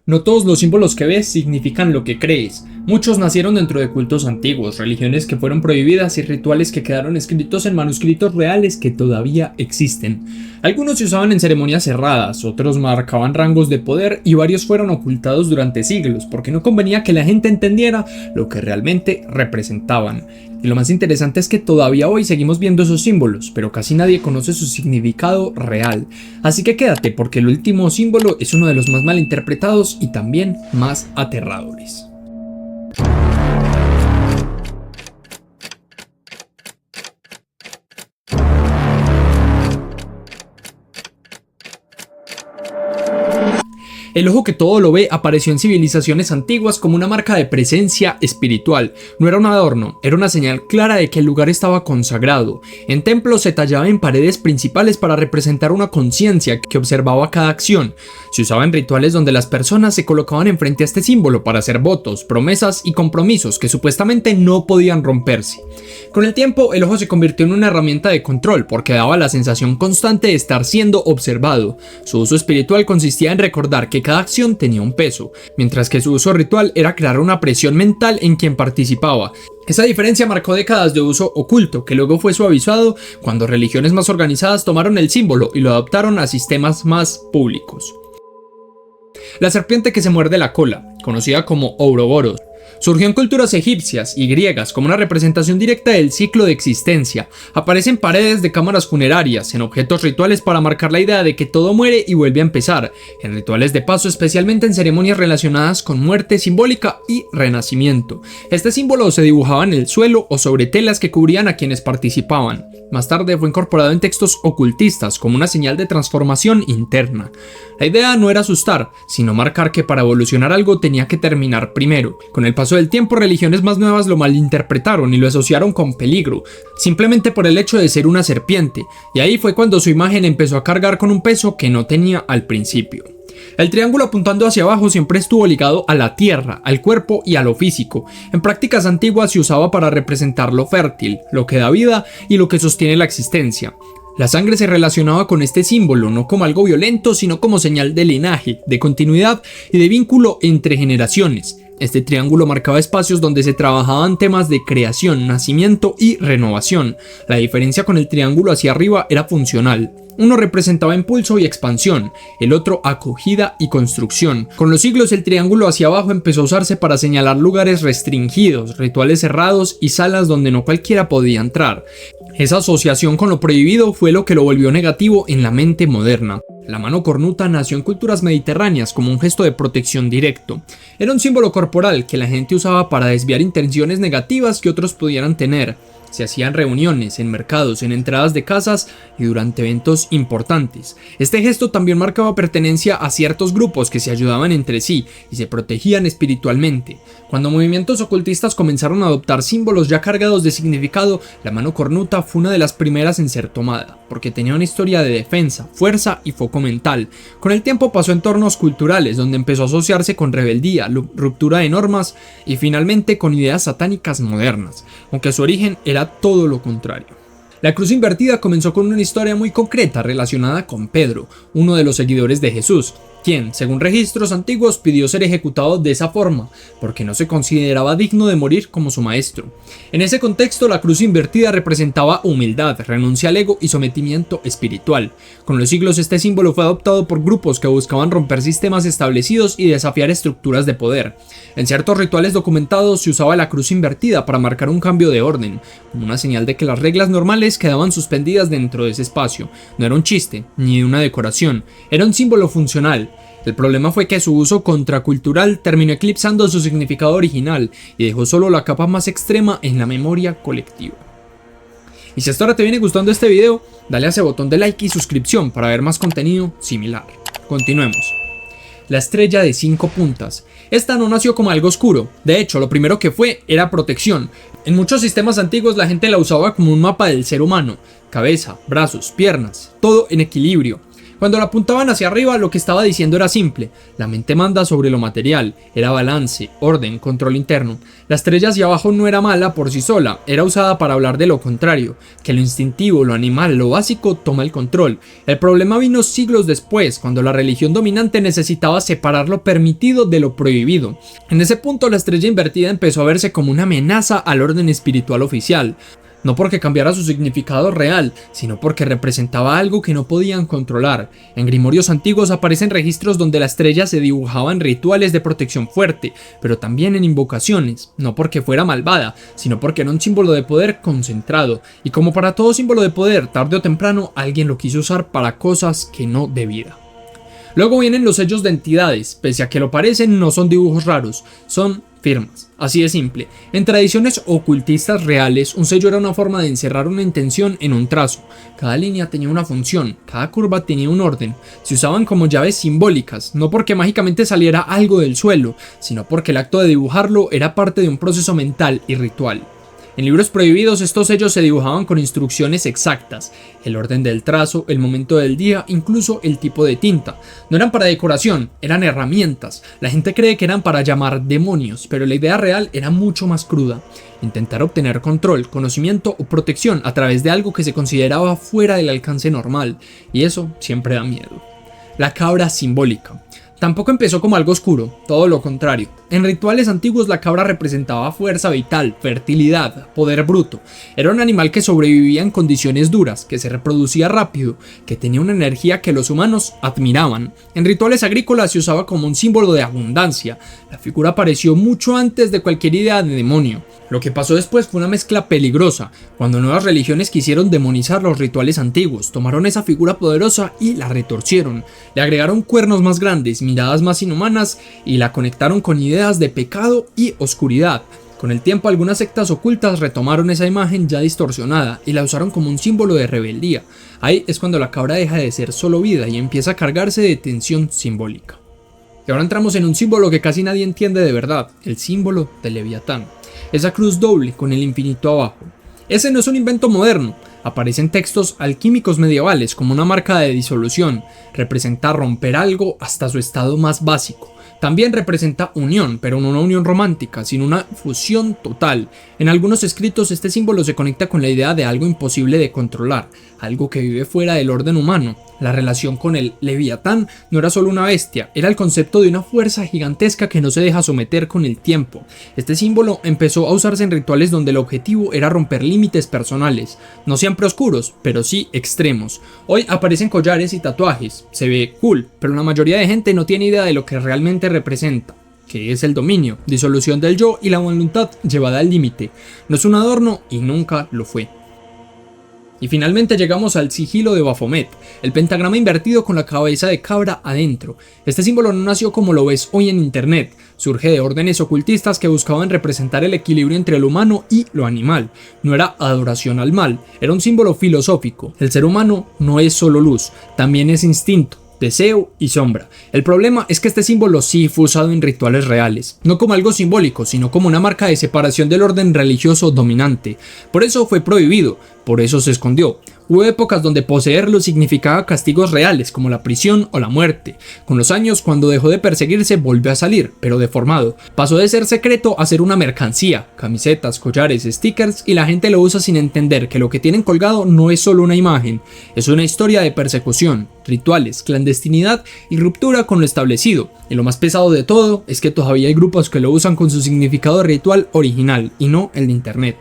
No todos los símbolos que ves significan lo que crees. Muchos nacieron dentro de cultos antiguos, religiones que fueron prohibidas y rituales que quedaron escritos en manuscritos reales que todavía existen. Algunos se usaban en ceremonias cerradas, otros marcaban rangos de poder y varios fueron ocultados durante siglos porque no convenía que la gente entendiera lo que realmente representaban. Y lo más interesante es que todavía hoy seguimos viendo esos símbolos, pero casi nadie conoce su significado real. Así que quédate porque el último símbolo es uno de los más malinterpretados y también más aterradores. El ojo que todo lo ve apareció en civilizaciones antiguas como una marca de presencia espiritual. No era un adorno, era una señal clara de que el lugar estaba consagrado. En templos se tallaba en paredes principales para representar una conciencia que observaba cada acción. Se usaba en rituales donde las personas se colocaban enfrente a este símbolo para hacer votos, promesas y compromisos que supuestamente no podían romperse. Con el tiempo, el ojo se convirtió en una herramienta de control porque daba la sensación constante de estar siendo observado. Su uso espiritual consistía en recordar que cada acción tenía un peso, mientras que su uso ritual era crear una presión mental en quien participaba. Esa diferencia marcó décadas de uso oculto, que luego fue suavizado cuando religiones más organizadas tomaron el símbolo y lo adaptaron a sistemas más públicos. La serpiente que se muerde la cola, conocida como Ouroboros, surgió en culturas egipcias y griegas como una representación directa del ciclo de existencia. Aparece en paredes de cámaras funerarias, en objetos rituales para marcar la idea de que todo muere y vuelve a empezar, en rituales de paso, especialmente en ceremonias relacionadas con muerte simbólica y renacimiento. Este símbolo se dibujaba en el suelo o sobre telas que cubrían a quienes participaban. Más tarde fue incorporado en textos ocultistas como una señal de transformación interna. La idea no era asustar, sino marcar que para evolucionar algo tenía que terminar primero. Con el paso del tiempo, religiones más nuevas lo malinterpretaron y lo asociaron con peligro, simplemente por el hecho de ser una serpiente, y ahí fue cuando su imagen empezó a cargar con un peso que no tenía al principio. El triángulo apuntando hacia abajo siempre estuvo ligado a la tierra, al cuerpo y a lo físico. En prácticas antiguas se usaba para representar lo fértil, lo que da vida y lo que sostiene la existencia. La sangre se relacionaba con este símbolo no como algo violento, sino como señal de linaje, de continuidad y de vínculo entre generaciones. Este triángulo marcaba espacios donde se trabajaban temas de creación, nacimiento y renovación. La diferencia con el triángulo hacia arriba era funcional. Uno representaba impulso y expansión, el otro acogida y construcción. Con los siglos, el triángulo hacia abajo empezó a usarse para señalar lugares restringidos, rituales cerrados y salas donde no cualquiera podía entrar. Esa asociación con lo prohibido fue lo que lo volvió negativo en la mente moderna. La mano cornuta nació en culturas mediterráneas como un gesto de protección directo. Era un símbolo corporal que la gente usaba para desviar intenciones negativas que otros pudieran tener. Se hacían reuniones, en mercados, en entradas de casas y durante eventos importantes. Este gesto también marcaba pertenencia a ciertos grupos que se ayudaban entre sí y se protegían espiritualmente. Cuando movimientos ocultistas comenzaron a adoptar símbolos ya cargados de significado, la mano cornuta fue una de las primeras en ser tomada, porque tenía una historia de defensa, fuerza y foco mental. Con el tiempo pasó a entornos culturales, donde empezó a asociarse con rebeldía, ruptura de normas y finalmente con ideas satánicas modernas, aunque su origen era todo lo contrario. La cruz invertida comenzó con una historia muy concreta relacionada con Pedro, uno de los seguidores de Jesús, quien, según registros antiguos, pidió ser ejecutado de esa forma, porque no se consideraba digno de morir como su maestro. En ese contexto, la cruz invertida representaba humildad, renuncia al ego y sometimiento espiritual. Con los siglos, este símbolo fue adoptado por grupos que buscaban romper sistemas establecidos y desafiar estructuras de poder. En ciertos rituales documentados se usaba la cruz invertida para marcar un cambio de orden, como una señal de que las reglas normales quedaban suspendidas dentro de ese espacio. No era un chiste, ni una decoración, era un símbolo funcional. El problema fue que su uso contracultural terminó eclipsando su significado original y dejó solo la capa más extrema en la memoria colectiva. Y si hasta ahora te viene gustando este video, dale a ese botón de like y suscripción para ver más contenido similar. Continuemos. La estrella de 5 puntas. Esta no nació como algo oscuro, de hecho lo primero que fue era protección. En muchos sistemas antiguos la gente la usaba como un mapa del ser humano, cabeza, brazos, piernas, todo en equilibrio. Cuando la apuntaban hacia arriba, lo que estaba diciendo era simple: la mente manda sobre lo material, era balance, orden, control interno. La estrella hacia abajo no era mala por sí sola, era usada para hablar de lo contrario, que lo instintivo, lo animal, lo básico toma el control. El problema vino siglos después, cuando la religión dominante necesitaba separar lo permitido de lo prohibido. En ese punto, la estrella invertida empezó a verse como una amenaza al orden espiritual oficial. No porque cambiara su significado real, sino porque representaba algo que no podían controlar. En grimorios antiguos aparecen registros donde la estrella se dibujaba en rituales de protección fuerte, pero también en invocaciones, no porque fuera malvada, sino porque era un símbolo de poder concentrado, y como para todo símbolo de poder, tarde o temprano alguien lo quiso usar para cosas que no debía. Luego vienen los sellos de entidades. Pese a que lo parecen, no son dibujos raros, son firmas. Así de simple. En tradiciones ocultistas reales, un sello era una forma de encerrar una intención en un trazo. Cada línea tenía una función, cada curva tenía un orden. Se usaban como llaves simbólicas, no porque mágicamente saliera algo del suelo, sino porque el acto de dibujarlo era parte de un proceso mental y ritual. En libros prohibidos, estos sellos se dibujaban con instrucciones exactas: el orden del trazo, el momento del día, incluso el tipo de tinta. No eran para decoración, eran herramientas. La gente cree que eran para llamar demonios, pero la idea real era mucho más cruda: intentar obtener control, conocimiento o protección a través de algo que se consideraba fuera del alcance normal, y eso siempre da miedo. La cabra simbólica. Tampoco empezó como algo oscuro, todo lo contrario. En rituales antiguos la cabra representaba fuerza vital, fertilidad, poder bruto. Era un animal que sobrevivía en condiciones duras, que se reproducía rápido, que tenía una energía que los humanos admiraban. En rituales agrícolas se usaba como un símbolo de abundancia. La figura apareció mucho antes de cualquier idea de demonio. Lo que pasó después fue una mezcla peligrosa, cuando nuevas religiones quisieron demonizar los rituales antiguos, tomaron esa figura poderosa y la retorcieron, le agregaron cuernos más grandes, miradas más inhumanas y la conectaron con ideas de pecado y oscuridad. Con el tiempo, algunas sectas ocultas retomaron esa imagen ya distorsionada y la usaron como un símbolo de rebeldía. Ahí es cuando la cabra deja de ser solo vida y empieza a cargarse de tensión simbólica. Y ahora entramos en un símbolo que casi nadie entiende de verdad: el símbolo de Leviatán. Esa cruz doble con el infinito abajo. Ese no es un invento moderno. Aparece en textos alquímicos medievales como una marca de disolución. Representa romper algo hasta su estado más básico. También representa unión, pero no una unión romántica, sino una fusión total. En algunos escritos este símbolo se conecta con la idea de algo imposible de controlar, algo que vive fuera del orden humano. La relación con el Leviatán no era solo una bestia, era el concepto de una fuerza gigantesca que no se deja someter con el tiempo. Este símbolo empezó a usarse en rituales donde el objetivo era romper límites personales, no siempre oscuros, pero sí extremos. Hoy aparecen collares y tatuajes, se ve cool, pero la mayoría de gente no tiene idea de lo que realmente representa, que es el dominio, disolución del yo y la voluntad llevada al límite. No es un adorno y nunca lo fue. Y finalmente llegamos al sigilo de Baphomet, el pentagrama invertido con la cabeza de cabra adentro. Este símbolo no nació como lo ves hoy en internet, surge de órdenes ocultistas que buscaban representar el equilibrio entre lo humano y lo animal. No era adoración al mal, era un símbolo filosófico. El ser humano no es solo luz, también es instinto, deseo y sombra. El problema es que este símbolo sí fue usado en rituales reales, no como algo simbólico, sino como una marca de separación del orden religioso dominante. Por eso fue prohibido, por eso se escondió. Hubo épocas donde poseerlo significaba castigos reales, como la prisión o la muerte. Con los años, cuando dejó de perseguirse, volvió a salir, pero deformado. Pasó de ser secreto a ser una mercancía, camisetas, collares, stickers, y la gente lo usa sin entender que lo que tienen colgado no es solo una imagen, es una historia de persecución, rituales, clandestinidad y ruptura con lo establecido. Y lo más pesado de todo es que todavía hay grupos que lo usan con su significado ritual original y no el de internet.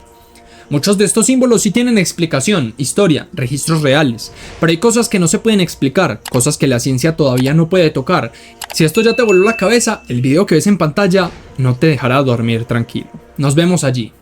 Muchos de estos símbolos sí tienen explicación, historia, registros reales, pero hay cosas que no se pueden explicar, cosas que la ciencia todavía no puede tocar. Si esto ya te voló la cabeza, el video que ves en pantalla no te dejará dormir tranquilo. Nos vemos allí.